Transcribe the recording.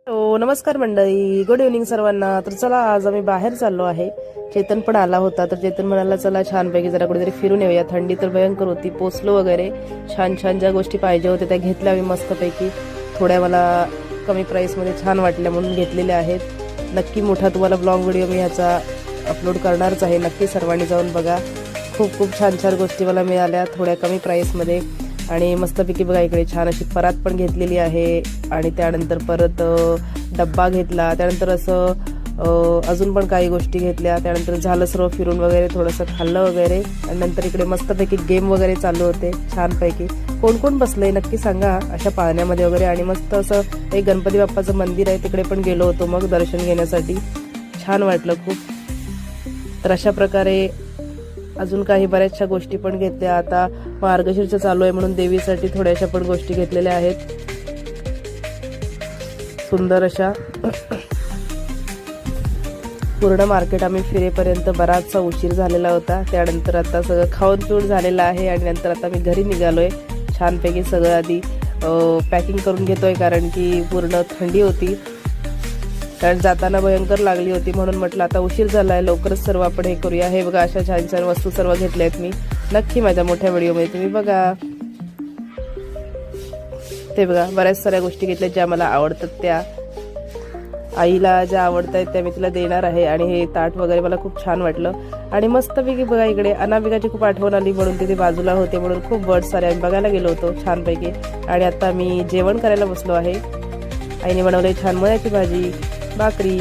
नमस्कार मंडळी, good evening सर्वांना. तर चला, आज आम्ही बाहेर चाललो आहे. चेतन पण आला होता, तर चेतन म्हणाला चला छानपैकी जरा कुठेतरी फिरून येऊया. थंडी तर भयंकर होती. पोचलो वगैरे, छान छान ज्या गोष्टी पाहिजे होत्या त्या घेतल्या आम्ही मस्तपैकी. थोड्या मला कमी प्राईसमध्ये छान वाटल्या म्हणून घेतलेल्या आहेत. नक्की मोठा तुम्हाला ब्लॉग व्हिडिओ मी ह्याचा अपलोड करणारच आहे. नक्की सर्वांनी जाऊन बघा. खूप खूप छान छान गोष्टी मला मिळाल्या थोड्या कमी प्राईसमध्ये. आणि मस्तपैकी बघा, इकडे छान अशी परात पण घेतलेली आहे. आणि त्यानंतर परत डब्बा घेतला. त्यानंतर असं अजून पण काही गोष्टी घेतल्या. त्यानंतर झालं सर्व फिरून वगैरे, थोडंसं खाल्लं वगैरे. आणि नंतर इकडे मस्तपैकी गेम वगैरे चालू होते छानपैकी. कोण कोण बसलंय नक्की सांगा अशा पाळण्यामध्ये वगैरे. आणि मस्त असं एक गणपती बाप्पाचं मंदिर आहे, तिकडे पण गेलो होतो मग दर्शन घेण्यासाठी. छान वाटलं खूप. तर अशा प्रकारे अजून काही बऱ्याचशा गोष्टी पण घेतल्या. आता मार्गशीर्ष चालू आहे म्हणून देवीसाठी थोड्याशा पण गोष्टी घेतलेल्या आहेत सुंदर अशा. पूर्ण मार्केट आम्ही फिरेपर्यंत बराचसा उशीर झालेला होता. त्यानंतर आता सगळं खाऊन पिऊन झालेलं आहे. आणि नंतर आता मी घरी निघालोय छानपैकी. सगळं आधी पॅकिंग करून घेतोय, कारण की पूर्ण थंडी होती. कारण जाताना भयंकर लागली होती, म्हणून म्हटलं आता उशीर झालाय, लवकरच सर्व आपण हे करूया. हे बघा, अशा छान छान वस्तू सर्व घेतल्या आहेत मी. नक्की माझ्या मोठ्या व्हिडिओमध्ये तुम्ही बघा. ते बघा, बऱ्याच साऱ्या गोष्टी घेतल्या ज्या मला आवडतात त्या. आईला ज्या आवडत आहेत त्या मी तिला देणार आहे. आणि हे ताट वगैरे मला खूप छान वाटलं. आणि मस्तपैकी बघा, इकडे अनामिकाची खूप आठवण आली म्हणून तिथे बाजूला होते, म्हणून खूप बर्ड्स सारे आम्ही बघायला गेलो होतो छानपैकी. आणि आता मी जेवण करायला बसलो आहे. आईने बनवली छान मुळ्याची भाजी, भाकरी.